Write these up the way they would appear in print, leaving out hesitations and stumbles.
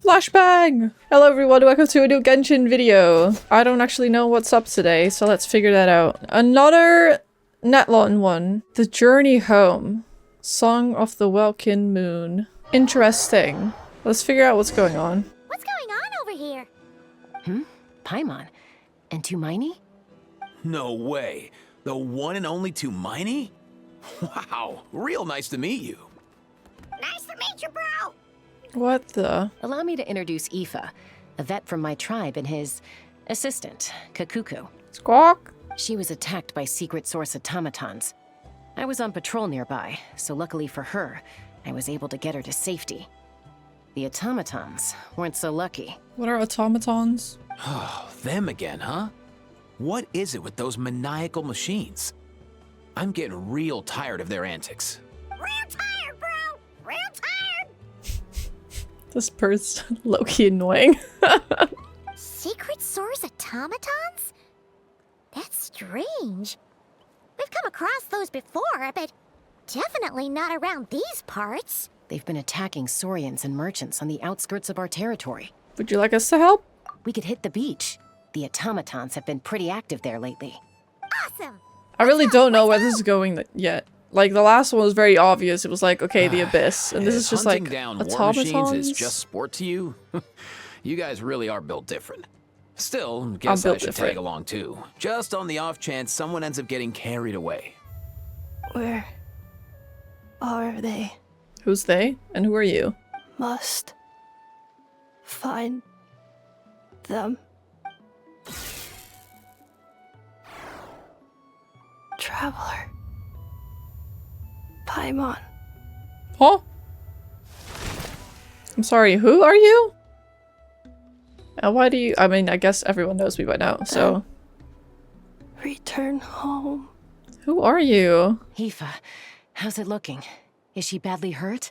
Flashbang! Hello everyone, welcome to a new Genshin video. I don't actually know what's up today, so let's figure that out. Another NATLAN one. The Journey Home. Song of the Welkin Moon. Interesting. Let's figure out what's going on. What's going on over here? PAIMON. And Tumaini? No way. The one and only Tumaini? Wow, real nice to meet you. Nice to meet you, bro. What the? Allow me to introduce Ineffa, a vet from my tribe and his assistant, Kakuku. Squawk? She was attacked by secret source automatons. I was on patrol nearby, so luckily for her, I was able to get her to safety. The automatons weren't so lucky. What are automatons? Oh, them again, huh? What is it with those maniacal machines? I'm getting real tired of their antics. Real tired, bro. Real tired. This bird's low-key annoying. Secret source automatons? That's strange. We've come across those before, but definitely not around these parts. They've been attacking Saurians and merchants on the outskirts of our territory. Would you like us to help? We could hit the beach. The automatons have been pretty active there lately. Awesome. I really don't know where this is going yet. Like, the last one was very obvious. It was like, okay, the abyss. And this is just like, hunting down war machines automatons? is just sport to you? You guys really are built different. Still, guess I built should different. tag along too. Just on the off chance someone ends up getting carried away. Where are they? Who's they? And who are you? Must find them. Traveler. PAIMON. Huh? I'm sorry, who are you? And why do you- I mean, I guess everyone knows me by now, so... Return home. Who are you? Ineffa, how's it looking? Is she badly hurt?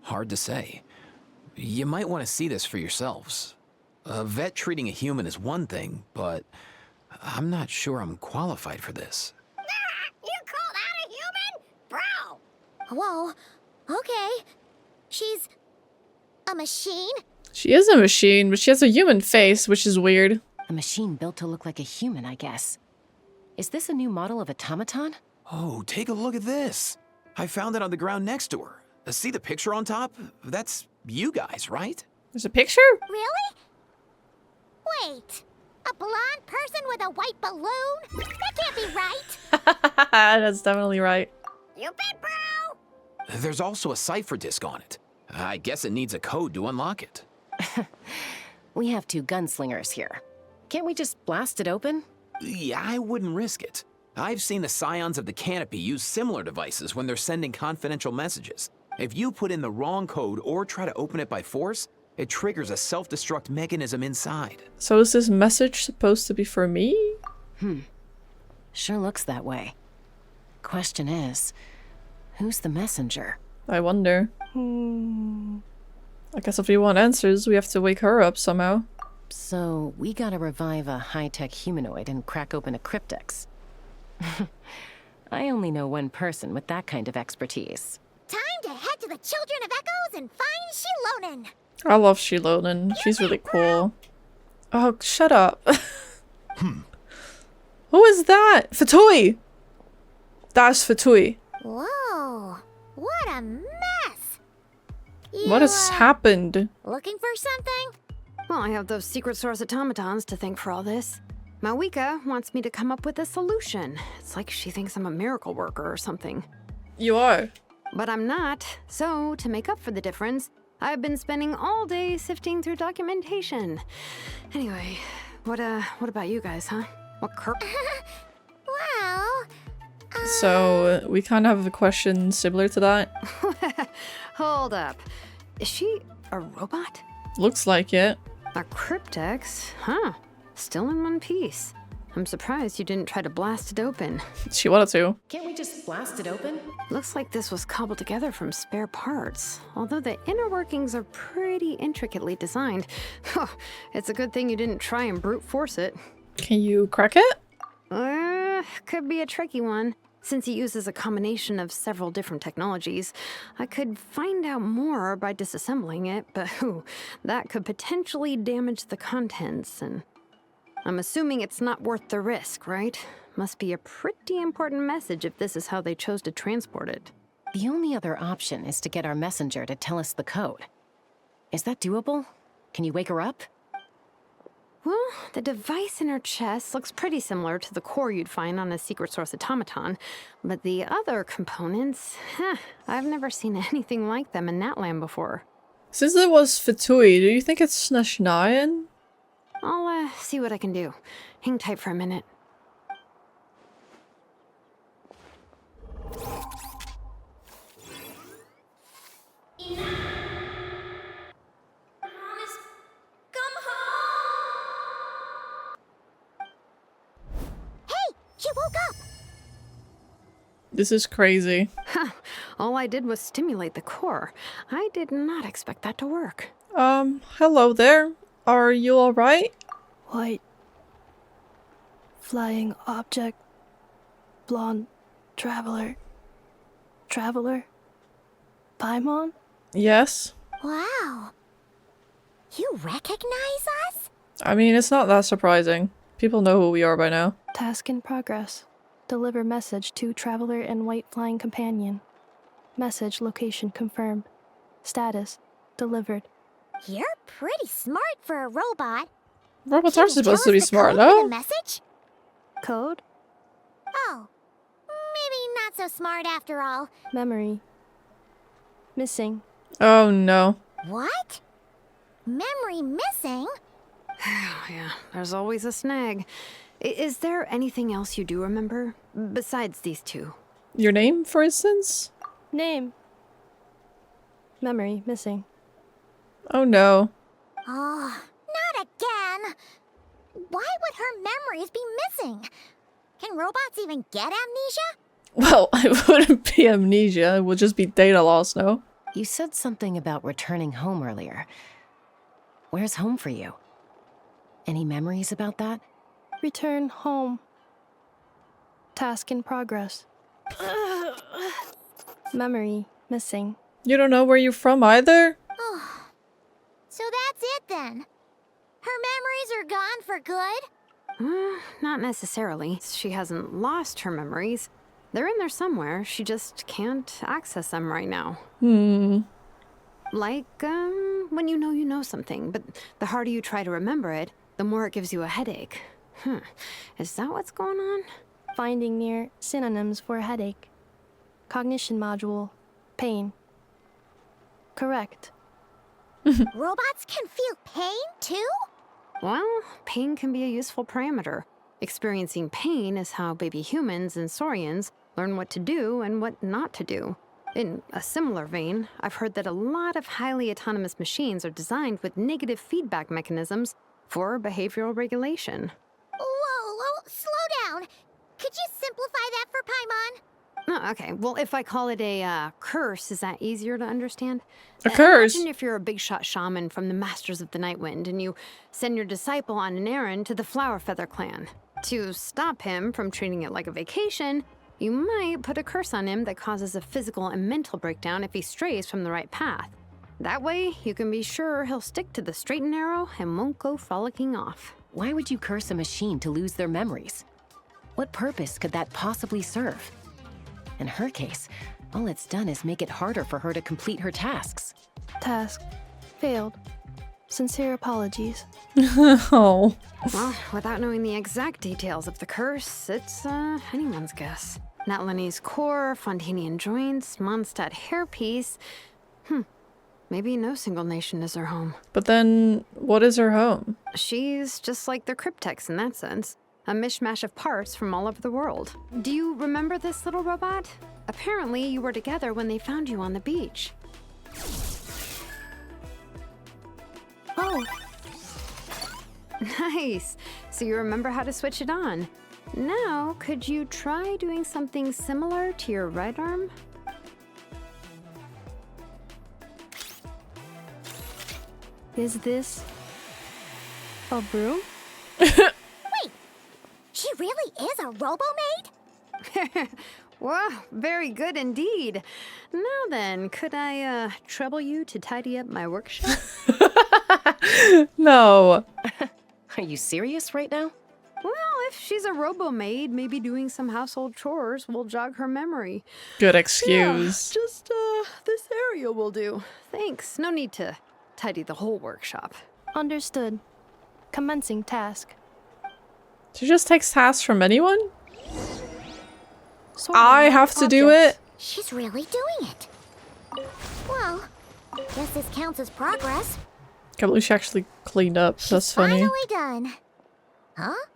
Hard to say. You might want to see this for yourselves. A vet treating a human is one thing, but I'm not sure I'm qualified for this. You called out a human? Bro. Whoa. Okay. She's a machine? She is a machine, but she has a human face, which is weird. A machine built to look like a human, I guess. Is this a new model of automaton? Oh, take a look at this. I found it on the ground next to her. See the picture on top? That's you guys, right? There's a picture? Really? Wait. A blonde person with a white balloon? That can't be right. That's definitely right. You bet, bro. There's also a cipher disk on it. I guess it needs a code to unlock it. We have two gunslingers here. Can't we just blast it open? Yeah, I wouldn't risk it. I've seen the scions of the canopy use similar devices when they're sending confidential messages. If you put in the wrong code or try to open it by force, it triggers a self-destruct mechanism inside. So is this message supposed to be for me? Sure looks that way. Question is, who's the messenger? I wonder. I guess if we want answers, we have to wake her up somehow. So, we gotta revive a high-tech humanoid and crack open a cryptex. I only know one person with that kind of expertise. Time to head to the Children of Echoes and find Shilonen. I love Shilonen. She's really cool. Oh, shut up. Who is that? Fatui! That's Fatui. Whoa. What a mess. What has happened? Looking for something? Well, I have those secret source automatons to thank for all this. Mawika wants me to come up with a solution. It's like she thinks I'm a miracle worker or something. You are. But I'm not. So, to make up for the difference, I've been spending all day sifting through documentation. Anyway, what about you guys, huh? What Well, So, we kind of have a question similar to that. Hold up. Is she a robot? Looks like it. A cryptex? Huh. Still in one piece. I'm surprised you didn't try to blast it open. She wanted to. Can't we just blast it open? Looks like this was cobbled together from spare parts. Although the inner workings are pretty intricately designed. It's a good thing you didn't try and brute force it. Can you crack it? Could be a tricky one. Since it uses a combination of several different technologies, I could find out more by disassembling it, but that could potentially damage the contents, and I'm assuming it's not worth the risk, right? Must be a pretty important message if this is how they chose to transport it. The only other option is to get our messenger to tell us the code. Is that doable? Can you wake her up? Well, the device in her chest looks pretty similar to the core you'd find on a secret source automaton, but the other components, I've never seen anything like them in NATLAN before. Since it was Fatui, do you think it's Snashnayan? I'll see what I can do. Hang tight for a minute. She woke up! This is crazy. All I did was stimulate the core. I did not expect that to work. Hello there. Are you alright? White. Flying object. Blonde. Traveler. Traveler. PAIMON? Yes. Wow. You recognize us? I mean, it's not that surprising. People know who we are by now. Task in progress. Deliver message to Traveler and White Flying Companion. Message location confirmed. Status delivered. You're pretty smart for a robot. Robots Can are you supposed tell to be us the smart, code for no? the message? Code. Oh, maybe not so smart after all. Memory. Missing. Oh no. What? Memory missing? Yeah, there's always a snag. Is there anything else you do remember? Besides these two? Your name, for instance? Name. Memory missing. Oh no. Oh, not again. Why would her memories be missing? Can robots even get amnesia? Well, it wouldn't be amnesia, it would just be data loss, no? You said something about returning home earlier. Where's home for you? Any memories about that? Return home. Task in progress. Memory missing. You don't know where you're from either? Oh, so that's it then. Her memories are gone for good? Not necessarily. She hasn't lost her memories. They're in there somewhere. She just can't access them right now. Like, when you know something, but the harder you try to remember it, the more it gives you a headache. Is that what's going on? Finding near synonyms for headache. Cognition module. Pain. Correct. Robots can feel pain too? Well, pain can be a useful parameter. Experiencing pain is how baby humans and saurians learn what to do and what not to do. In a similar vein, I've heard that a lot of highly autonomous machines are designed with negative feedback mechanisms for behavioral regulation. Whoa, slow down. Could you simplify that for Paimon? Oh, okay, well, if I call it a curse, is that easier to understand? A curse? Imagine if you're a big shot shaman from the Masters of the Nightwind and you send your disciple on an errand to the Flower Feather clan. To stop him from treating it like a vacation, you might put a curse on him that causes a physical and mental breakdown if he strays from the right path. That way, you can be sure he'll stick to the straight and narrow and won't go frolicking off. Why would you curse a machine to lose their memories? What purpose could that possibly serve? In her case, all it's done is make it harder for her to complete her tasks. Task. Failed. Sincere apologies. Oh. Well, without knowing the exact details of the curse, it's anyone's guess. Natlanese core, Fontanian joints, Mondstadt hairpiece. Maybe no single nation is her home. But then, what is her home? She's just like the Cryptex in that sense. A mishmash of parts from all over the world. Do you remember this little robot? Apparently, you were together when they found you on the beach. Oh, Nice. So you remember how to switch it on. Now, could you try doing something similar to your right arm? is this a broom? She really is a robo-maid? Wow, very good indeed. Now then, could I trouble you to tidy up my workshop? No. Are you serious right now? Well, if she's a robo-maid, maybe doing some household chores will jog her memory. Good excuse. Yeah, just, this area will do. Thanks. No need to tidy the whole workshop. Understood. Commencing task. She just takes tasks from anyone? Sorting I have to do it? objects. She's really doing it. Well, guess this counts as progress. Can't believe she actually cleaned up. That's funny. Finally done. Huh?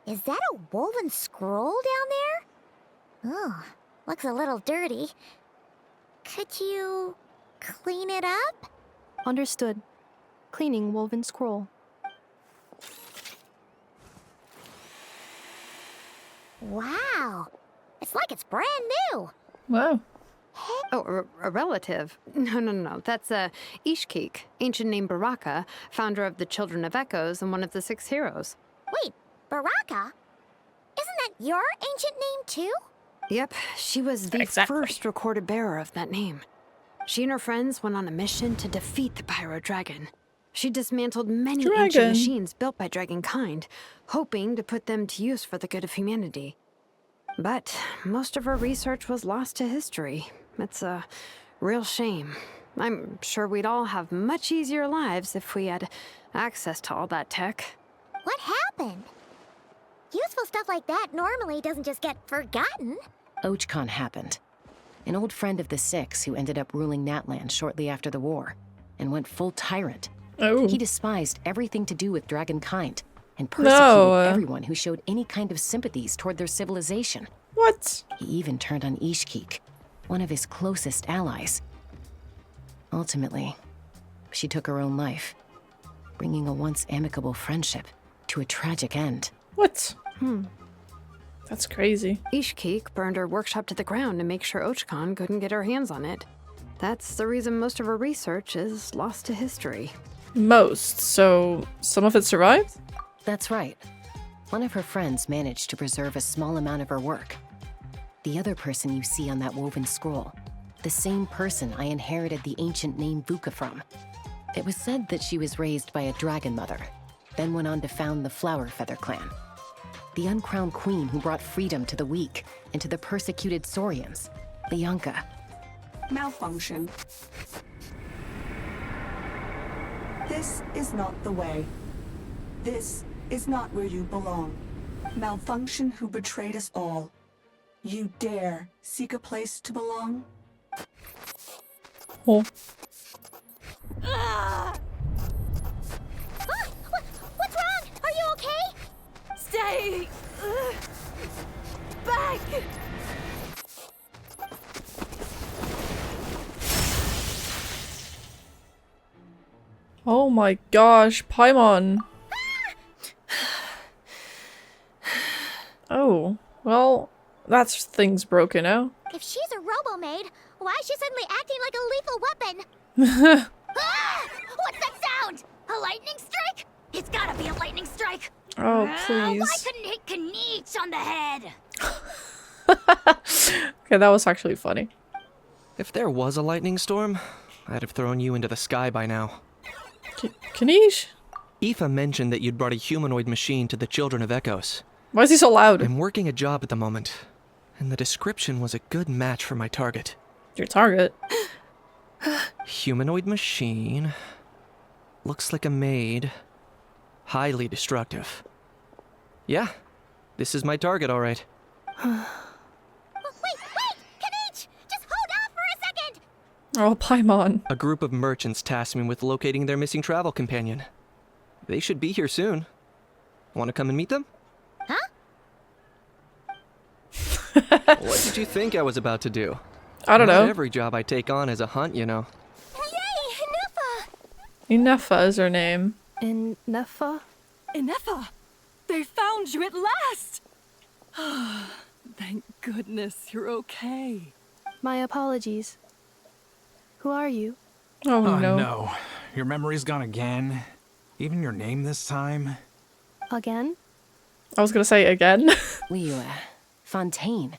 Is that a woven scroll down there? Oh, looks a little dirty. Could you clean it up? Understood. Cleaning woven scroll. Wow. It's like it's brand new. Wow. Oh, a relative? No. That's Ishkik, ancient name Baraka, founder of the Children of Echoes and one of the 6 heroes. Wait, Baraka? Isn't that your ancient name too? Yep, she was the Exactly. first recorded bearer of that name. She and her friends went on a mission to defeat the Pyro Dragon. She dismantled many ancient Dragon. machines built by Dragonkind, hoping to put them to use for the good of humanity. But most of her research was lost to history. It's a real shame. I'm sure we'd all have much easier lives if we had access to all that tech. What happened? Useful stuff like that normally doesn't just get forgotten. ARCHON happened. An old friend of the 6 who ended up ruling NATLAN shortly after the war, and went full tyrant. Oh. He despised everything to do with Dragonkind, and persecuted everyone who showed any kind of sympathies toward their civilization. What? He even turned on Ishkik, one of his closest allies. Ultimately, she took her own life, bringing a once amicable friendship to a tragic end. What? That's crazy. Ishkik burned her workshop to the ground to make sure ARCHON couldn't get her hands on it. That's the reason most of her research is lost to history. Most. So some of it survived? That's right. One of her friends managed to preserve a small amount of her work. The other person you see on that woven scroll, the same person I inherited the ancient name Vuka from. It was said that she was raised by a dragon mother, then went on to found the Flower Feather clan. The uncrowned queen who brought freedom to the weak and to the persecuted Saurians, Lianka. Malfunction. This is not the way. This is not where you belong. Malfunction who betrayed us all. You dare seek a place to belong? Oh. What's wrong? Are you okay? Stay back. Oh my gosh, Paimon. Oh, well, that's things broken out. If she's a robo-maid, why is she suddenly acting like a lethal weapon? Ah! What's that sound? A lightning strike? It's gotta be a lightning strike. Oh, Why please. couldn't hit Kniech on the head? Okay, that was actually funny. If there was a lightning storm, I'd have thrown you into the sky by now. Kniech? Ineffa mentioned that you'd brought a humanoid machine to the Children of Echoes. Why is he so loud? I'm working a job at the moment, and the description was a good match for my target. Your target. Humanoid machine. Looks like a maid. Highly destructive. Yeah, this is my target, all right. Wait! Kniech! Just hold off for a second! Oh, Paimon. A group of merchants tasked me with locating their missing travel companion. They should be here soon. Want to come and meet them? Huh? What did you think I was about to do? I don't Not know. every job I take on is a hunt, you know. Yay! Ineffa! Ineffa is her name. Ineffa? Ineffa, they found you at last. Thank goodness you're okay. My apologies. Who are you? Oh, Oh no. no. Your memory's gone again? Even your name this time? Again? I was gonna say again. Liu, Fontaine.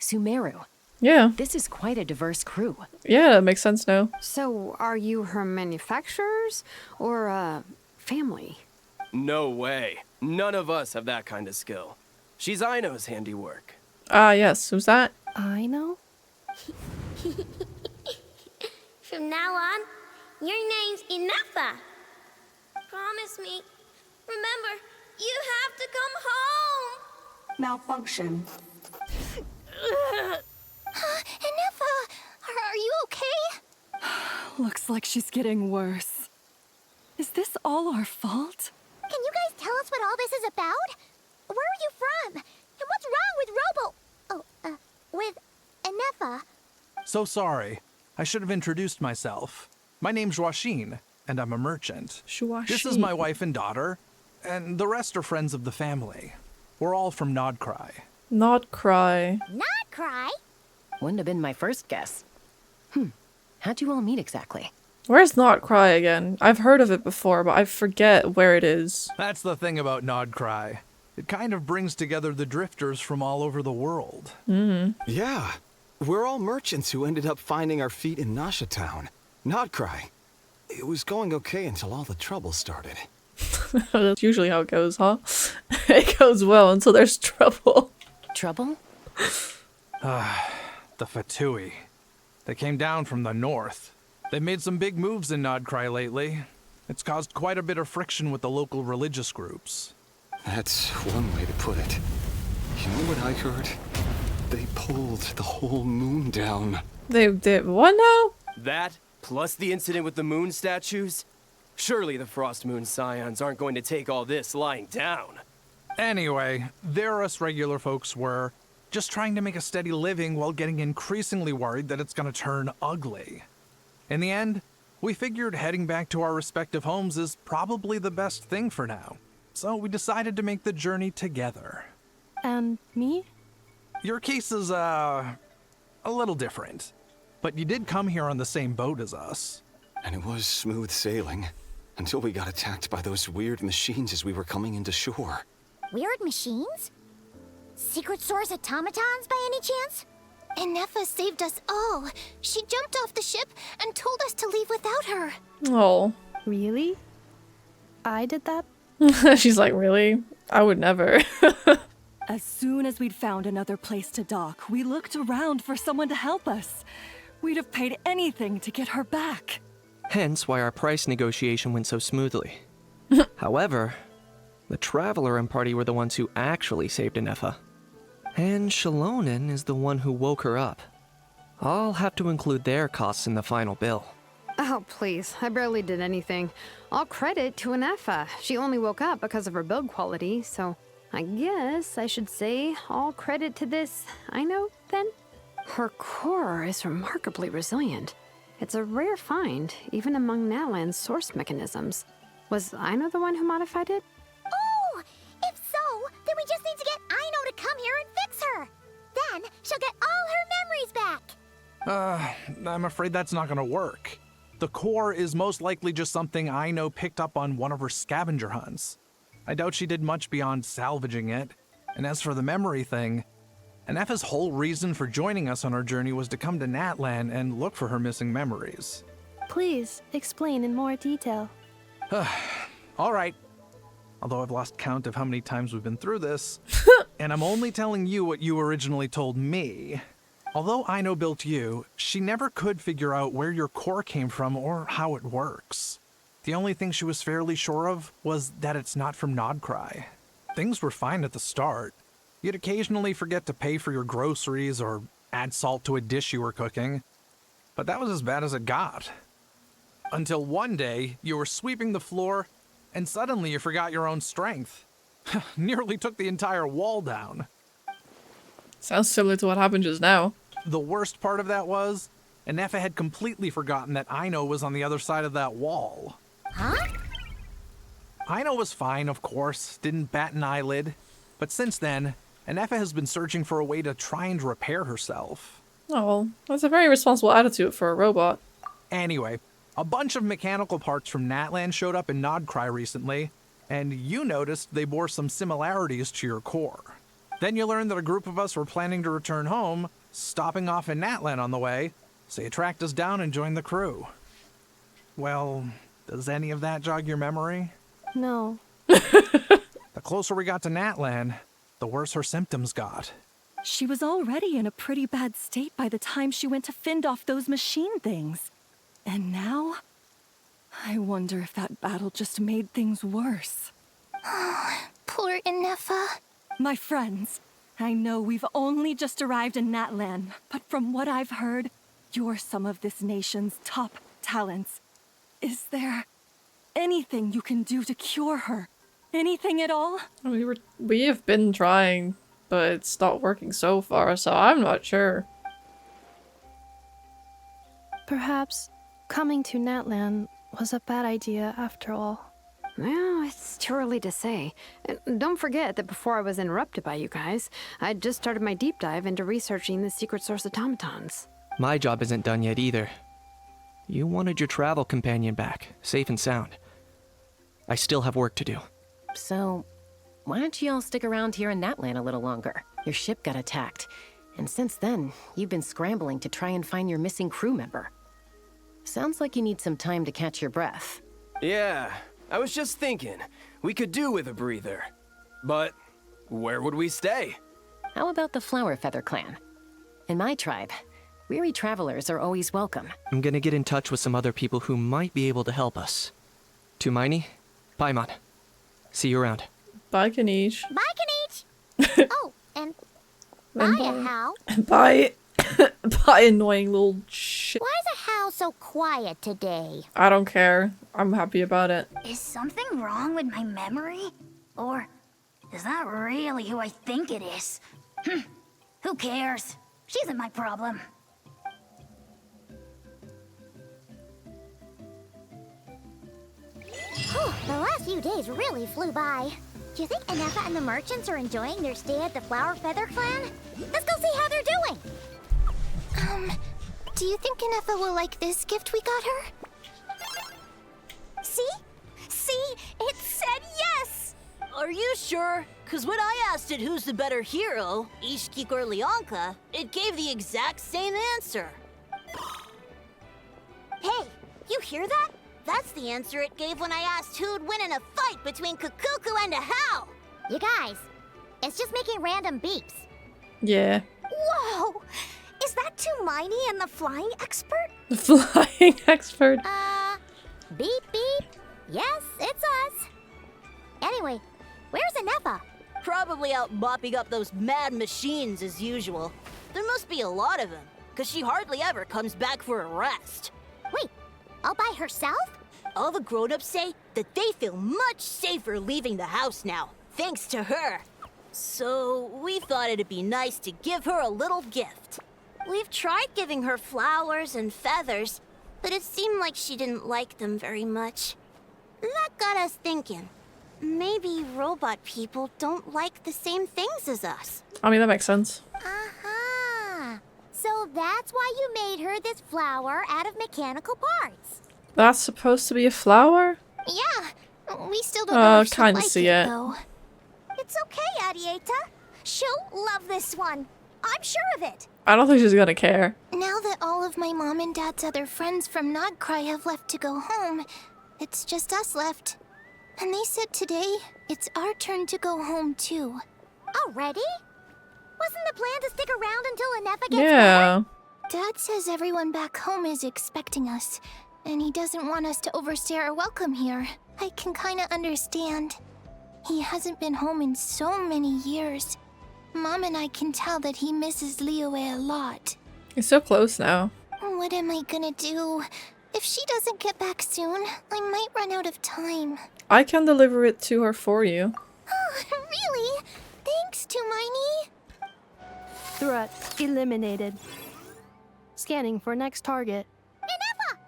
Sumeru. Yeah. This is quite a diverse crew. Yeah, that makes sense now. So, are you her manufacturers or family? No way. None of us have that kind of skill. She's Aino's handiwork. Ah, yes. Who's that? I know? From now on, your name's Ineffa. Promise me. Remember, you have to come home. Malfunction. Ineffa, are you okay? Looks like she's getting worse. Is this all our fault? Can you guys tell us what all this is about? Where are you from? And what's wrong with with Ineffa? So sorry. I should have introduced myself. My name's Joachine, and I'm a merchant. This is my wife and daughter, and the rest are friends of the family. We're all from Nodcry. Not cry. Not cry? Wouldn't have been my first guess. How'd you all meet exactly? Where's Not Cry again? I've heard of it before, but I forget where it is. That's the thing about Nodcry. It kind of brings together the drifters from all over the world. Yeah, we're all merchants who ended up finding our feet in Nasha Town. Nodcry. It was going okay until all the trouble started. That's usually how it goes, huh? It goes well until there's trouble. Trouble? The Fatui. They came down from the north. They've made some big moves in Nodcry lately. It's caused quite a bit of friction with the local religious groups. That's one way to put it. You know what I heard? They pulled the whole moon down. They did what now? That, plus the incident with the moon statues? Surely the Frost Moon Scions aren't going to take all this lying down. Anyway, there us regular folks were just trying to make a steady living while getting increasingly worried that it's gonna turn ugly. In the end, we figured heading back to our respective homes is probably the best thing for now. So we decided to make the journey together. And me? Your case is, a little different. But you did come here on the same boat as us. And it was smooth sailing. Until we got attacked by those weird machines as we were coming into shore. Weird machines? Secret Source automatons by any chance? Ineffa saved us all. She jumped off the ship and told us to leave without her. Oh. Really? I did that? She's like, really? I would never. As soon as we'd found another place to dock, we looked around for someone to help us. We'd have paid anything to get her back. Hence why our price negotiation went so smoothly. However, the Traveler and party were the ones who actually saved Ineffa. And Shalonen is the one who woke her up. I'll have to include their costs in the final bill. Oh, please. I barely did anything. All credit to Ineffa. She only woke up because of her build quality, so I guess I should say all credit to this Aino, then? Her core is remarkably resilient. It's a rare find, even among NATLAN's source mechanisms. Was Aino the one who modified it? Oh! If so, then we just need to get Aino to come here and fix her. Then she'll get all her memories back. I'm afraid that's not gonna work. The core is most likely just something Aino picked up on one of her scavenger hunts. I doubt she did much beyond salvaging it. And as for the memory thing, Ineffa's whole reason for joining us on our journey was to come to NATLAN and look for her missing memories. Please, explain in more detail. All right. Although I've lost count of how many times we've been through this, and I'm only telling you what you originally told me. Although Aino built you, she never could figure out where your core came from or how it works. The only thing she was fairly sure of was that it's not from Nodcry. Things were fine at the start. You'd occasionally forget to pay for your groceries or add salt to a dish you were cooking. But that was as bad as it got. Until one day, you were sweeping the floor, and suddenly you forgot your own strength. Nearly took the entire wall down. Sounds similar to what happened just now. The worst part of that was, Ineffa had completely forgotten that Aino was on the other side of that wall. Huh? Aino was fine, of course, didn't bat an eyelid. But since then, Ineffa has been searching for a way to try and repair herself. Oh, that's a very responsible attitude for a robot. Anyway, a bunch of mechanical parts from NATLAN showed up in Nodcry recently, and you noticed they bore some similarities to your core. Then you learned that a group of us were planning to return home, stopping off in NATLAN on the way, so you tracked us down and joined the crew. Well, does any of that jog your memory? No. The closer we got to NATLAN, the worse her symptoms got. She was already in a pretty bad state by the time she went to fend off those machine things. And now, I wonder if that battle just made things worse. Poor Ineffa. My friends, I know we've only just arrived in NATLAN, but from what I've heard, you're some of this nation's top talents. Is there anything you can do to cure her? Anything at all? We have been trying, but it's not working so far, so I'm not sure. Perhaps coming to NATLAN was a bad idea after all. Well, it's too early to say. And don't forget that before I was interrupted by you guys, I'd just started my deep dive into researching the secret source automatons. My job isn't done yet either. You wanted your travel companion back, safe and sound. I still have work to do. So, why don't you all stick around here in NATLAN a little longer? Your ship got attacked, and since then, you've been scrambling to try and find your missing crew member. Sounds like you need some time to catch your breath. Yeah, I was just thinking, we could do with a breather. But where would we stay? How about the Flower Feather clan? In my tribe, weary travelers are always welcome. I'm gonna get in touch with some other people who might be able to help us. Tumaini, PAIMON. See you around. Bye, Kanish. Bye, Kanish. Oh, and bye, How. Bye. Bye, annoying little shit. Why is a How so quiet today? I don't care. I'm happy about it. Is something wrong with my memory? Or is that really who I think it is? Who cares? She isn't my problem. The last few days really flew by. Do you think Ineffa and the merchants are enjoying their stay at the Flower Feather clan? Let's go see how they're doing. Do you think Ineffa will like this gift we got her? See? See? It said yes! Are you sure? Because when I asked it who's the better hero, Ishkik or Leonka, it gave the exact same answer. Hey, you hear that? That's the answer it gave when I asked who'd win in a fight between Kukuku and a How. You guys, it's just making random beeps. Yeah. Whoa! Is that Tumaini and the flying expert? The flying expert. Beep beep. Yes, it's us. Anyway, where's Ineffa? Probably out mopping up those mad machines as usual. There must be a lot of them, because she hardly ever comes back for a rest. Wait, all by herself? All the grown-ups say that they feel much safer leaving the house now, thanks to her. So we thought it'd be nice to give her a little gift. We've tried giving her flowers and feathers, but it seemed like she didn't like them very much. That got us thinking. Maybe robot people don't like the same things as us. I mean, that makes sense. Aha! So that's why you made her this flower out of mechanical parts. That's supposed to be a flower? Yeah, we still don't know if she'll kinda like see it, it. though. It's okay, Adieta. She'll love this one. I'm sure of it. I don't think she's gonna care. Now that all of my mom and dad's other friends from Nodcry have left to go home, it's just us left. And they said today, it's our turn to go home too. Already? Wasn't the plan to stick around until Ineffa gets Yeah. back? Dad says everyone back home is expecting us, and he doesn't want us to overstay our welcome here. I can kinda understand. He hasn't been home in so many years. Mom and I can tell that he misses Liyue a lot. It's so close now. What am I gonna do? If she doesn't get back soon, I might run out of time. I can deliver it to her for you. Oh, really? Thanks, Tumaini. Threat eliminated. Scanning for next target. Ineffa!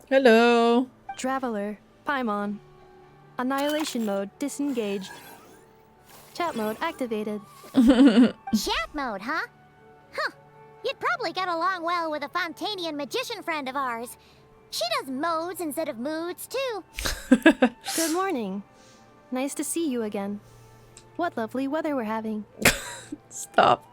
Hello. Traveler, PAIMON. Annihilation mode disengaged. Chat mode activated. Chat mode, huh? Huh. You'd probably get along well with a Fontanian magician friend of ours. She does modes instead of moods, too. Good morning. Nice to see you again. What lovely weather we're having. Stop.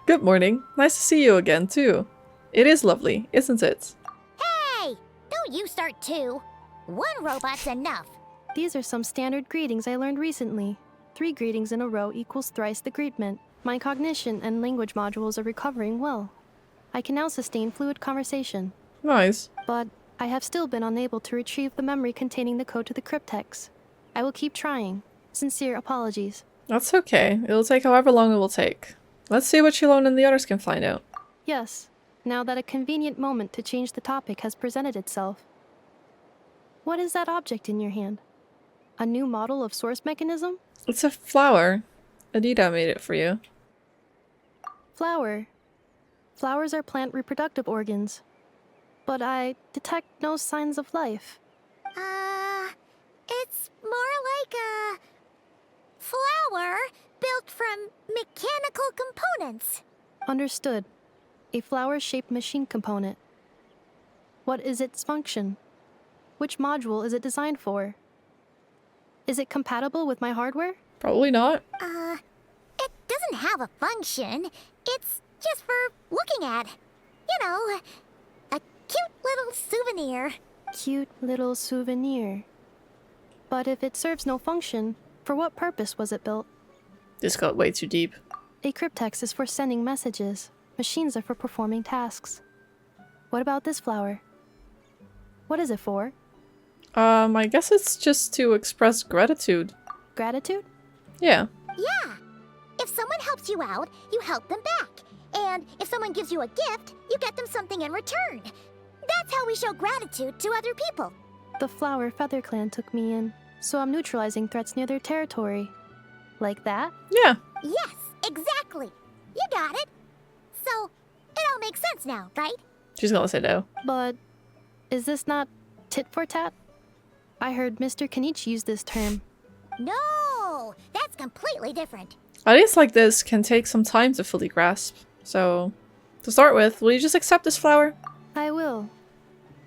Good morning. Nice to see you again, too. It is lovely, isn't it? Hey! Don't you start too. One robot's enough. These are some standard greetings I learned recently. 3 greetings in a row equals thrice the greetment. My cognition and language modules are recovering well. I can now sustain fluid conversation. Nice. But I have still been unable to retrieve the memory containing the code to the cryptex. I will keep trying. Sincere apologies. That's okay. It'll take however long it will take. Let's see what Shalone and the others can find out. Yes, now that a convenient moment to change the topic has presented itself. What is that object in your hand? A new model of source mechanism? It's a flower. Adita made it for you. Flower. Flowers are plant reproductive organs. But I detect no signs of life. It's more like a flower built from mechanical components. Understood. A flower-shaped machine component. What is its function? Which module is it designed for? Is it compatible with my hardware? Probably not. It doesn't have a function. It's just for looking at. You know, a cute little souvenir. Cute little souvenir. But if it serves no function, for what purpose was it built? This got way too deep. A cryptex is for sending messages. Machines are for performing tasks. What about this flower? What is it for? I guess it's just to express gratitude. Gratitude? Yeah. Yeah. If someone helps you out, you help them back. And if someone gives you a gift, you get them something in return. That's how we show gratitude to other people. The Flower Feather Clan took me in, so I'm neutralizing threats near their territory. Like that? Yeah. Yes, exactly. You got it. So, it all makes sense now, right? She's gonna say no. But is this not tit for tat? I heard Mr. Kenichi use this term. No, that's completely different. Ideas like this can take some time to fully grasp. So, to start with, will you just accept this flower? I will.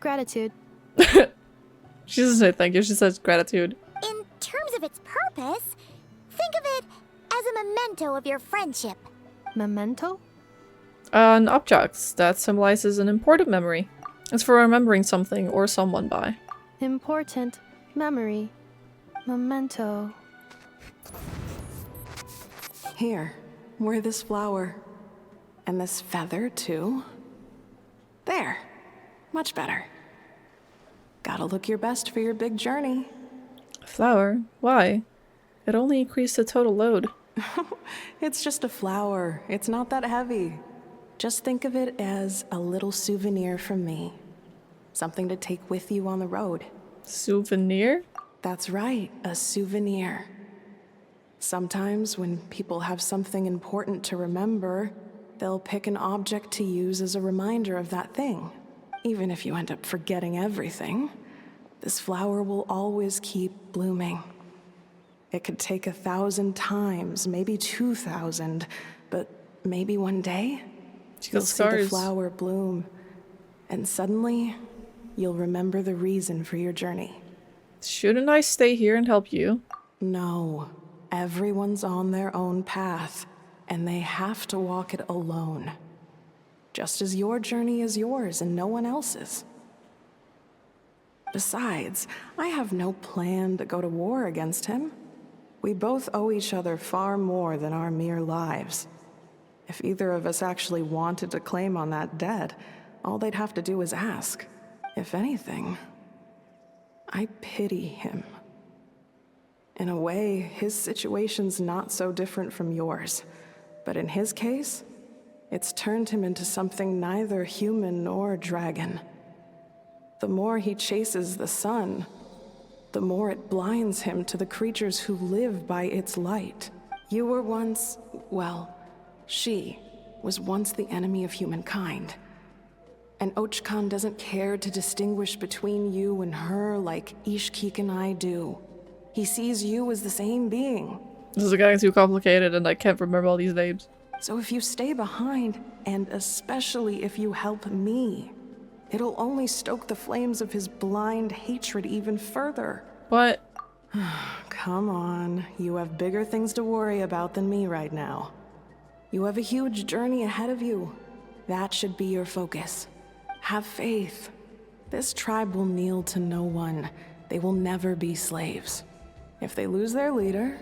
Gratitude. She doesn't say thank you, she says gratitude. In terms of its purpose, think of it as a memento of your friendship. Memento? An object that symbolizes an important memory. It's for remembering something or someone by. Important memory. Memento. Here, wear this flower. And this feather, too. There. Much better. Gotta look your best for your big journey. Flower? Why? It only increased the total load. It's just a flower. It's not that heavy. Just think of it as a little souvenir from me. Something to take with you on the road. Souvenir? That's right, a souvenir. Sometimes when people have something important to remember, they'll pick an object to use as a reminder of that thing. Even if you end up forgetting everything, this flower will always keep blooming. It could take 1,000 times, maybe 2,000, but maybe one day, you'll see the flower bloom, and suddenly, you'll remember the reason for your journey. Shouldn't I stay here and help you? No. Everyone's on their own path, and they have to walk it alone. Just as your journey is yours and no one else's. Besides, I have no plan to go to war against him. We both owe each other far more than our mere lives. If either of us actually wanted to claim on that debt, all they'd have to do is ask. If anything, I pity him. In a way, his situation's not so different from yours. But in his case, it's turned him into something neither human nor dragon. The more he chases the sun, the more it blinds him to the creatures who live by its light. You were once, well, she was once the enemy of humankind. And ARCHON doesn't care to distinguish between you and her like Ishkik and I do. He sees you as the same being. This is getting too complicated and I can't remember all these names. So if you stay behind, and especially if you help me, it'll only stoke the flames of his blind hatred even further. What? Come on, you have bigger things to worry about than me right now. You have a huge journey ahead of you. That should be your focus. Have faith. This tribe will kneel to no one. They will never be slaves. If they lose their leader,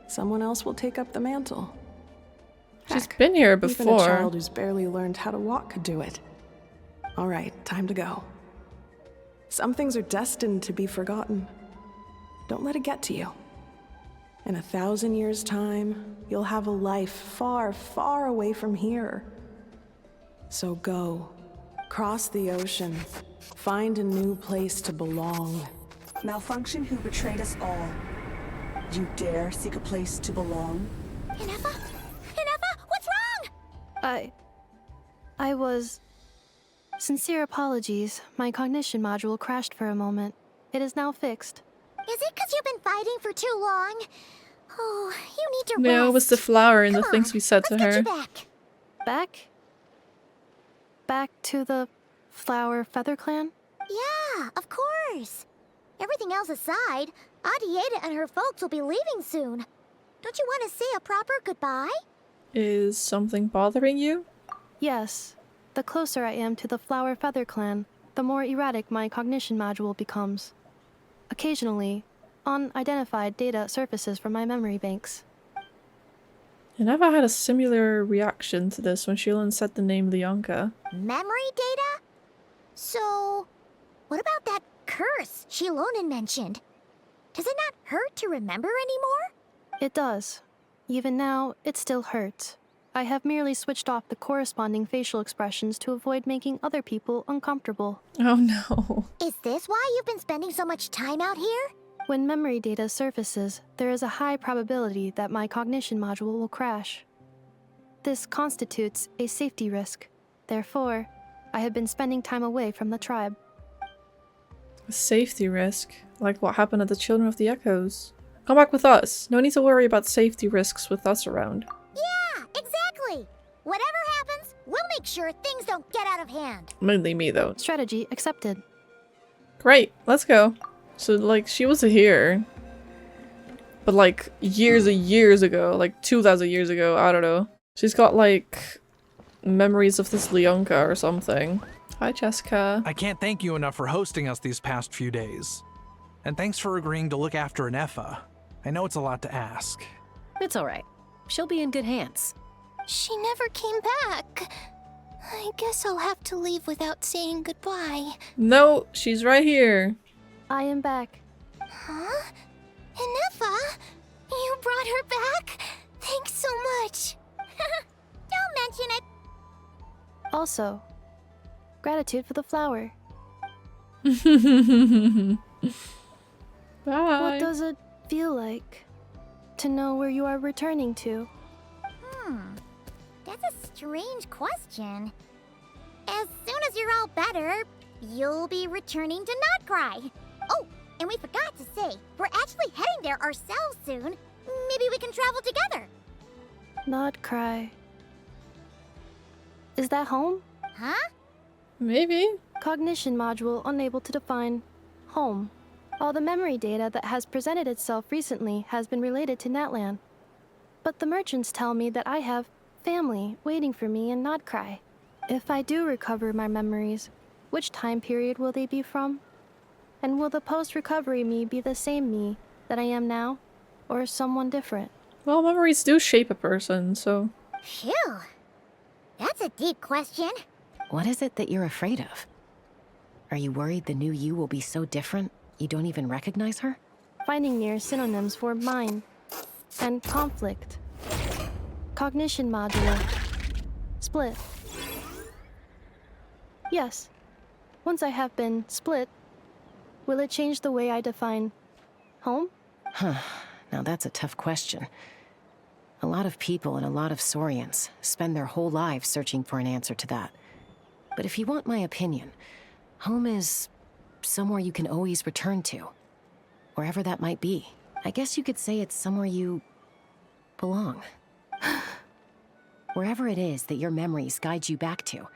someone else will take up the mantle. She's been here Even a before. child who's barely learned how to walk could do it. All right, time to go. Some things are destined to be forgotten. Don't let it get to you. In 1,000 years' time, you'll have a life far, far away from here. So go, cross the ocean, find a new place to belong. Malfunction who betrayed us all. You dare seek a place to belong? Ineffa? Ineffa, what's wrong? I was... Sincere apologies. My cognition module crashed for a moment. It is now fixed. Is it because you've been fighting for too long? Oh, you need to rest. No, it was the flower and the Come things on, we said to let's get her. you back. Back? Back to the Flower Feather Clan? Yeah, of course. Everything else aside, Adieta and her folks will be leaving soon. Don't you want to say a proper goodbye? Is something bothering you? Yes. The closer I am to the Flower Feather Clan, the more erratic my cognition module becomes. Occasionally, unidentified data surfaces from my memory banks. I never had a similar reaction to this when Shilin said the name Leonka. Memory data? So, what about that curse Shilonen mentioned? Does it not hurt to remember anymore? It does. Even now, it still hurts. I have merely switched off the corresponding facial expressions to avoid making other people uncomfortable. Oh no. Is this why you've been spending so much time out here? When memory data surfaces, there is a high probability that my cognition module will crash. This constitutes a safety risk. Therefore, I have been spending time away from the tribe. A safety risk? Like what happened at the Children of the Echoes? Come back with us. No need to worry about safety risks with us around. Yeah, exactly. Whatever happens, we'll make sure things don't get out of hand. Mainly me though. Strategy accepted. Great, let's go. So like she was here. But like years and years ago, like 2,000 years ago, I don't know. She's got like memories of this Leonka or something. Hi Jessica. I can't thank you enough for hosting us these past few days. And thanks for agreeing to look after Ineffa. I know it's a lot to ask. It's all right. She'll be in good hands. She never came back. I guess I'll have to leave without saying goodbye. No, she's right here. I am back. Huh? Ineffa? You brought her back? Thanks so much. Don't mention it. Also, gratitude for the flower. Bye. What does it feel like to know where you are returning to? That's a strange question. As soon as you're all better, you'll be returning to Not Cry. Oh, and we forgot to say, we're actually heading there ourselves soon. Maybe we can travel together. Not cry. Is that home? Huh? Maybe. Cognition module unable to define home. All the memory data that has presented itself recently has been related to NATLAN. But the merchants tell me that I have family waiting for me in Not Cry. If I do recover my memories, which time period will they be from? And will the post-recovery me be the same me that I am now, or someone different? Well, memories do shape a person, so... Phew. That's a deep question. What is it that you're afraid of? Are you worried the new you will be so different you don't even recognize her? Finding near synonyms for mine and conflict. Cognition module. Split. Yes. Once I have been split, will it change the way I define home? Huh. Now that's a tough question. A lot of people and a lot of Saurians spend their whole lives searching for an answer to that. But if you want my opinion, home is somewhere you can always return to. Wherever that might be. I guess you could say it's somewhere you belong. Wherever it is that your memories guide you back to,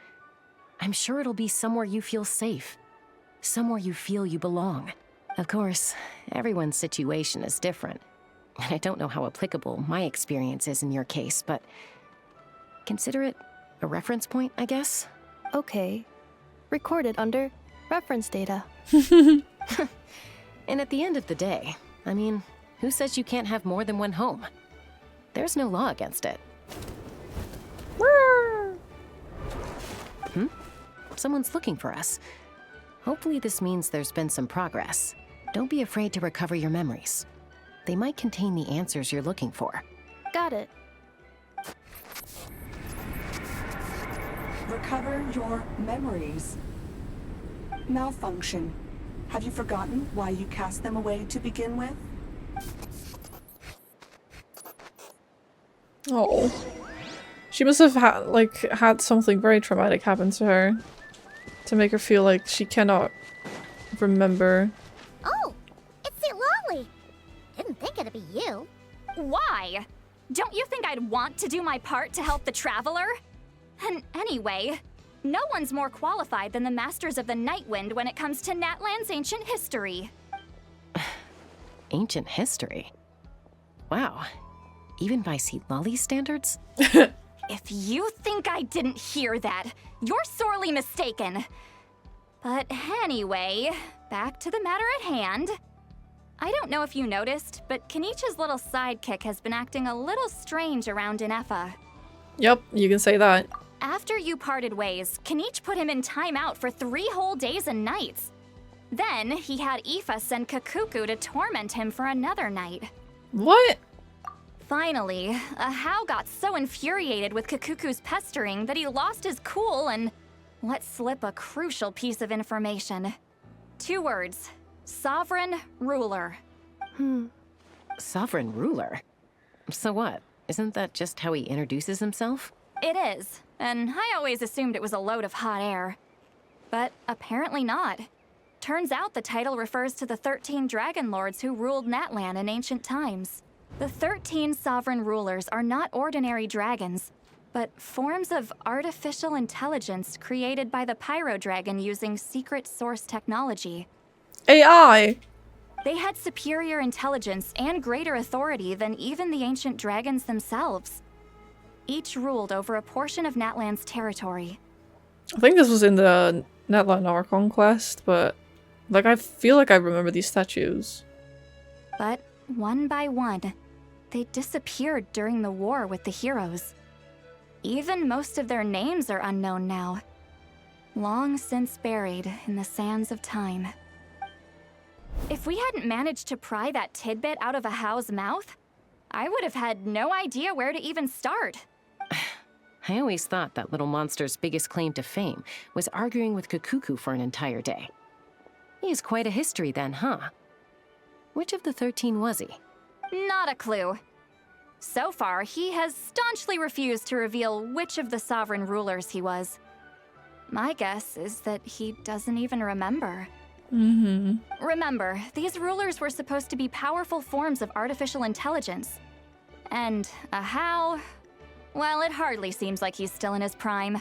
I'm sure it'll be somewhere you feel safe. Somewhere you feel you belong. Of course, everyone's situation is different. And I don't know how applicable my experience is in your case, but consider it a reference point, I guess? Okay. Recorded under reference data. And at the end of the day, I mean, who says you can't have more than one home? There's no law against it. Someone's looking for us. Hopefully this means there's been some progress. Don't be afraid to recover your memories. They might contain the answers you're looking for. Got it. Recover your memories. Malfunction. Have you forgotten why you cast them away to begin with? Oh. She must have had something very traumatic happen to her to make her feel like she cannot remember. Oh, it's the Lolly. Didn't think it'd be you. Why? Don't you think I'd want to do my part to help the Traveler? And anyway, no one's more qualified than the Masters of the Nightwind when it comes to NATLAN's ancient history. Ancient history? Wow. Even by Lolly's standards? If you think I didn't hear that, you're sorely mistaken. But anyway, back to the matter at hand. I don't know if you noticed, but Kenichi's little sidekick has been acting a little strange around Ineffa. Yep, you can say that. After you parted ways, Kenich put him in timeout for 3 whole days and nights. Then he had Aoife send Kakuku to torment him for another night. What? Finally, Ahau got so infuriated with Kakuku's pestering that he lost his cool and let slip a crucial piece of information. 2 words. Sovereign ruler. Sovereign ruler? So what? Isn't that just how he introduces himself? It is, and I always assumed it was a load of hot air. But apparently not. Turns out the title refers to the 13 dragon lords who ruled NATLAN in ancient times. The 13 sovereign rulers are not ordinary dragons, but forms of artificial intelligence created by the Pyro Dragon using secret source technology. AI! They had superior intelligence and greater authority than even the ancient dragons themselves. Each ruled over a portion of NATLAN's territory. I think this was in the NATLAN ARCHON quest, but I feel like I remember these statues. But one by one, they disappeared during the war with the heroes. Even most of their names are unknown now. Long since buried in the sands of time. If we hadn't managed to pry that tidbit out of Ahau's mouth, I would have had no idea where to even start. I always thought that little monster's biggest claim to fame was arguing with Kakuku for an entire day. He has quite a history then, huh? Which of the 13 was he? Not a clue. So far, he has staunchly refused to reveal which of the sovereign rulers he was. My guess is that he doesn't even remember. Remember, these rulers were supposed to be powerful forms of artificial intelligence. And Ahau, well, it hardly seems like he's still in his prime.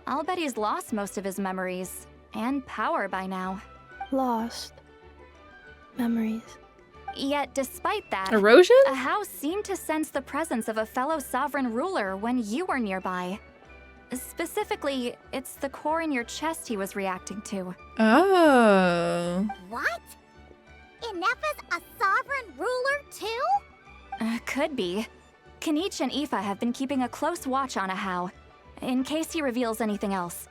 I'll bet he's lost most of his memories and power by now. Lost memories. Yet, despite that, Erosion? Ahau seemed to sense the presence of a fellow sovereign ruler when you were nearby. Specifically, it's the core in your chest he was reacting to. Oh. What? Ineffa's a sovereign ruler too? Could be. Kenich and Aoife have been keeping a close watch on Ahau, in case he reveals anything else.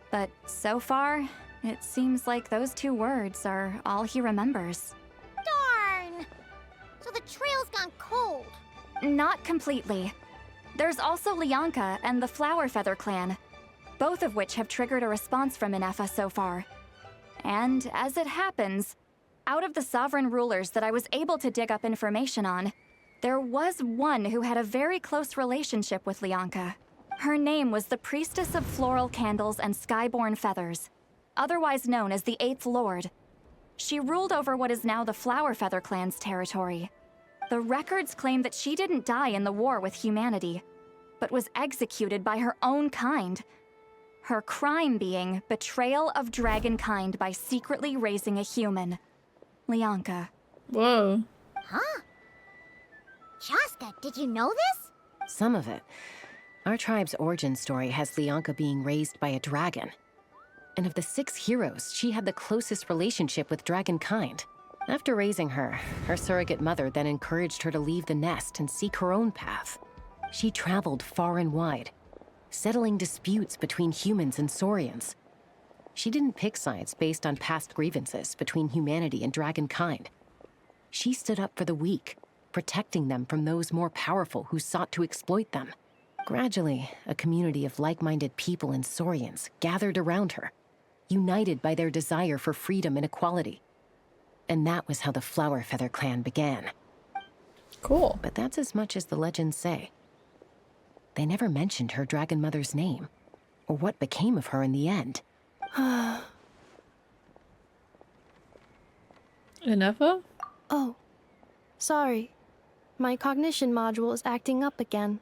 But so far, it seems like those 2 words are all he remembers. Darn! So the trail's gone cold. Not completely. There's also Lianka and the Flower Feather clan, both of which have triggered a response from Ineffa so far. And as it happens, out of the sovereign rulers that I was able to dig up information on, there was one who had a very close relationship with Lianka. Her name was the Priestess of Floral Candles and Skyborn Feathers, otherwise known as the 8th Lord. She ruled over what is now the Flower Feather clan's territory. The records claim that she didn't die in the war with humanity, but was executed by her own kind. Her crime being betrayal of dragonkind by secretly raising a human. Lianka. Whoa. Huh? Shaska, did you know this? Some of it. Our tribe's origin story has Lianka being raised by a dragon. And of the 6 heroes, she had the closest relationship with dragonkind. After raising her, her surrogate mother then encouraged her to leave the nest and seek her own path. She traveled far and wide, settling disputes between humans and saurians. She didn't pick sides based on past grievances between humanity and dragonkind. She stood up for the weak, protecting them from those more powerful who sought to exploit them. Gradually, a community of like-minded people and saurians gathered around her, united by their desire for freedom and equality. And that was how the Flower Feather clan began. Cool. But that's as much as the legends say. They never mentioned her dragon mother's name, or what became of her in the end. Ineffa? Oh, sorry. My cognition module is acting up again.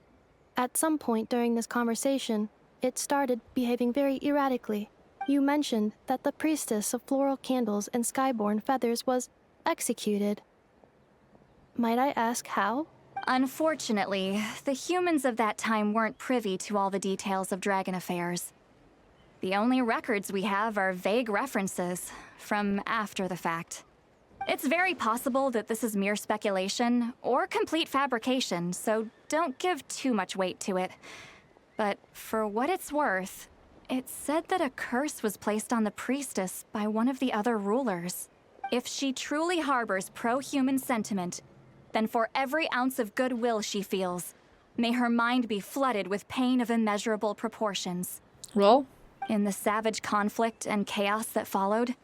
At some point during this conversation, it started behaving very erratically. You mentioned that the priestess of floral candles and skyborn feathers was executed. Might I ask how? Unfortunately, the humans of that time weren't privy to all the details of dragon affairs. The only records we have are vague references from after the fact. It's very possible that this is mere speculation or complete fabrication, so don't give too much weight to it. But for what it's worth, it's said that a curse was placed on the priestess by one of the other rulers. If she truly harbors pro-human sentiment, then for every ounce of goodwill she feels, may her mind be flooded with pain of immeasurable proportions. Well? In the savage conflict and chaos that followed,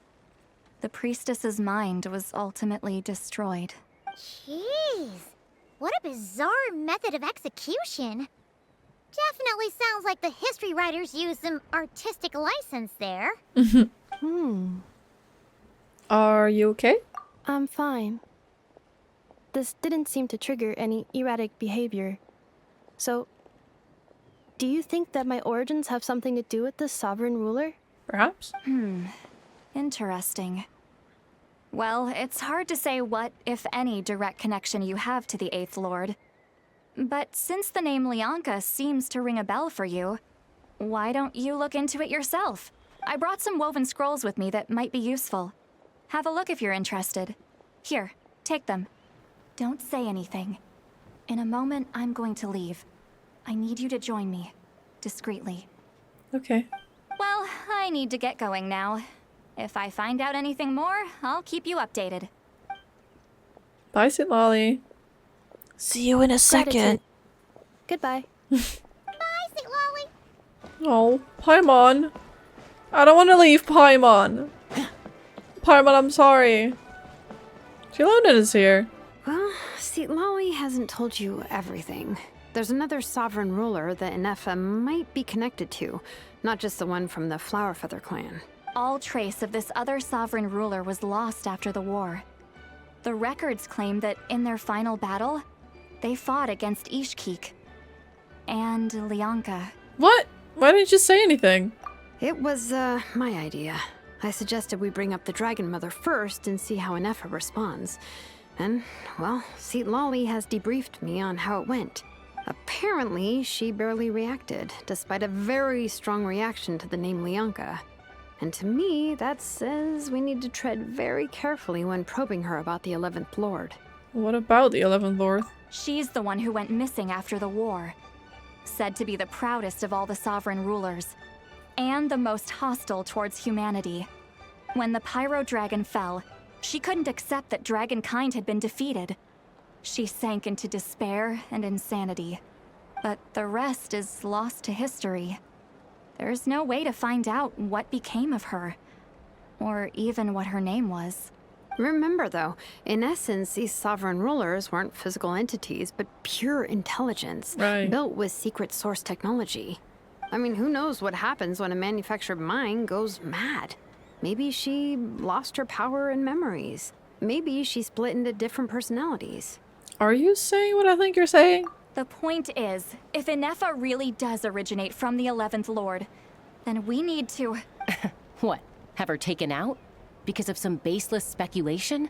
the priestess's mind was ultimately destroyed. Jeez. What a bizarre method of execution. Definitely sounds like the history writers used some artistic license there. Are you okay? I'm fine. This didn't seem to trigger any erratic behavior. So, do you think that my origins have something to do with the sovereign ruler? Perhaps? Interesting. Well, it's hard to say what, if any, direct connection you have to the 8th Lord. But since the name Lianka seems to ring a bell for you, why don't you look into it yourself? I brought some woven scrolls with me that might be useful. Have a look if you're interested. Here, take them. Don't say anything. In a moment, I'm going to leave. I need you to join me, discreetly. Okay. Well, I need to get going now. If I find out anything more, I'll keep you updated. Bye, St. Lolly. See you in a second. Goodbye. Bye, St. Lolly. Oh, Paimon. I don't want to leave Paimon. Paimon, I'm sorry. Shalonen is here. Well, see, Lolly hasn't told you everything. There's another sovereign ruler that Ineffa might be connected to, not just the one from the Flower Feather clan. All trace of this other sovereign ruler was lost after the war. The records claim that in their final battle, they fought against Ishkik and Lianka. What? Why didn't you say anything? It was, my idea. I suggested we bring up the Dragon Mother first and see how Ineffa responds. And, well, St. Lolly has debriefed me on how it went. Apparently, she barely reacted, despite a very strong reaction to the name Lianka. And to me, that says we need to tread very carefully when probing her about the 11th Lord. What about the 11th Lord? She's the one who went missing after the war. Said to be the proudest of all the sovereign rulers, and the most hostile towards humanity. When the Pyro Dragon fell, she couldn't accept that dragonkind had been defeated. She sank into despair and insanity. But the rest is lost to history. There's no way to find out what became of her, or even what her name was. Remember, though, in essence, these sovereign rulers weren't physical entities, but pure intelligence, built with secret source technology. I mean, who knows what happens when a manufactured mind goes mad? Maybe she lost her power and memories. Maybe she split into different personalities. Are you saying what I think you're saying? The point is, if Ineffa really does originate from the 11th Lord, then we need to... What? Have her taken out? Because of some baseless speculation?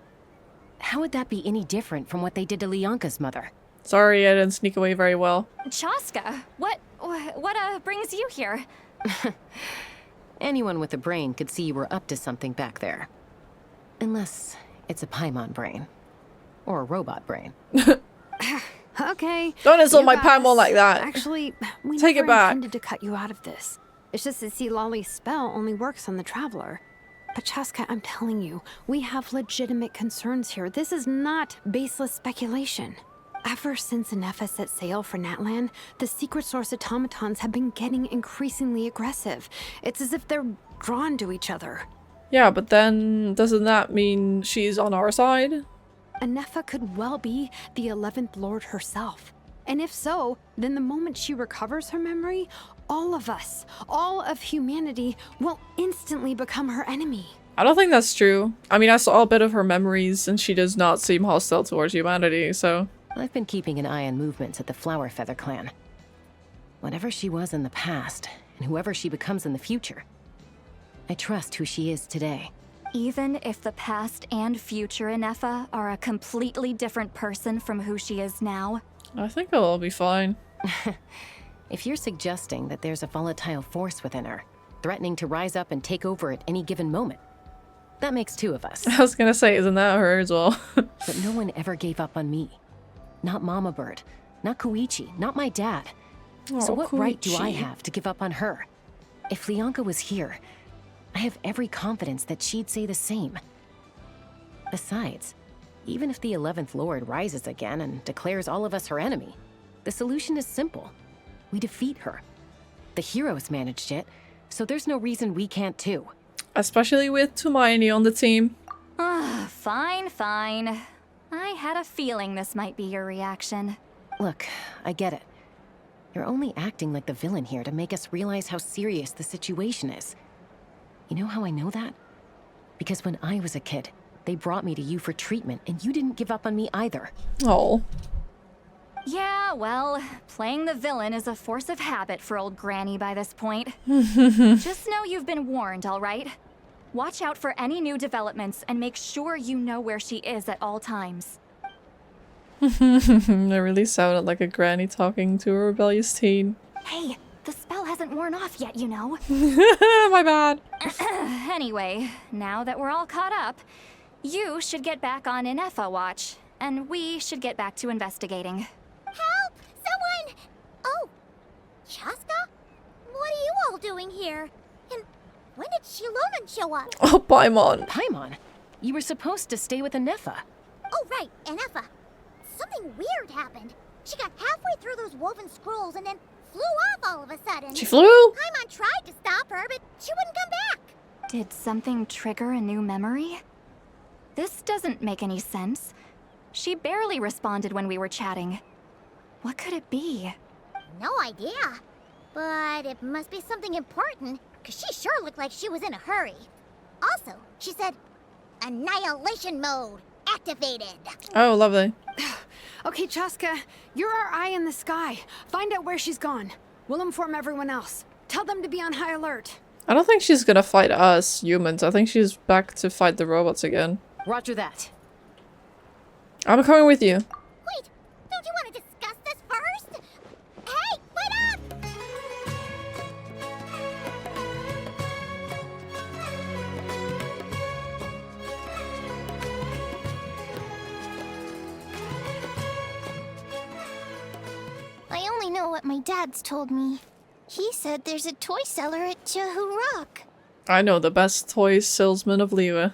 How would that be any different from what they did to Lianka's mother? Sorry, I didn't sneak away very well. Chaska, what brings you here? Anyone with a brain could see you were up to something back there. Unless it's a PAIMON brain. Or a robot brain. Okay. Don't insult you my guys- PAIMON like that. Actually, we Take never it back. intended to cut you out of this. It's just that, see, Lolly's spell only works on the Traveler. But Chaska, I'm telling you, we have legitimate concerns here. This is not baseless speculation. Ever since Ineffa set sail for NATLAN, the secret source automatons have been getting increasingly aggressive. It's as if they're drawn to each other. Yeah, but then doesn't that mean she's on our side? Ineffa could well be the 11th Lord herself. And if so, then the moment she recovers her memory, all of us, all of humanity, will instantly become her enemy. I don't think that's true. I mean, I saw a bit of her memories and she does not seem hostile towards humanity, so... I've been keeping an eye on movements at the Flower Feather clan. Whatever she was in the past, and whoever she becomes in the future, I trust who she is today. Even if the past and future Ineffa are a completely different person from who she is now? I think it'll be fine. If you're suggesting that there's a volatile force within her, threatening to rise up and take over at any given moment, that makes two of us. I was gonna say, isn't that her as well? But no one ever gave up on me. Not Mama Bird, not Koichi, not my dad. So what right do I Koichi. have to give up on her? If Lianka was here, I have every confidence that she'd say the same. Besides, even if the 11th Lord rises again and declares all of us her enemy, the solution is simple. We defeat her. The heroes managed it, so there's no reason we can't too. Especially with Hermione on the team. Fine, fine. I had a feeling this might be your reaction. Look, I get it. You're only acting like the villain here to make us realize how serious the situation is. You know how I know that? Because when I was a kid, they brought me to you for treatment, and you didn't give up on me either. Oh. Yeah, well, playing the villain is a force of habit for old Granny by this point. Just know you've been warned, all right? Watch out for any new developments and make sure you know where she is at all times. That really sounded like a granny talking to a rebellious teen. Hey, the spell hasn't worn off yet, you know. My bad. Anyway, now that we're all caught up, you should get back on Ineffa watch, and we should get back to investigating. Help! Someone! Oh, Chaska? What are you all doing here? And when did Shilonan show up? Oh, Paimon. Paimon? You were supposed to stay with Ineffa. Oh, right, Ineffa. Something weird happened. She got halfway through those woven scrolls and then flew off all of a sudden. She flew? Paimon tried to stop her, but she wouldn't come back. Did something trigger a new memory? This doesn't make any sense. She barely responded when we were chatting. What could it be? No idea. But it must be something important, because she sure looked like she was in a hurry. Also, she said, annihilation mode activated. Oh, lovely. Okay, Chaska, you're our eye in the sky. Find out where she's gone. We'll inform everyone else. Tell them to be on high alert. I don't think she's gonna fight us, humans. I think she's back to fight the robots again. Roger that. I'm coming with you. Wait, don't you want to discuss this first? Hey, wait up! I only know what my dad's told me. He said there's a toy seller at Jehu Rock. I know the best toy salesman of Liyue.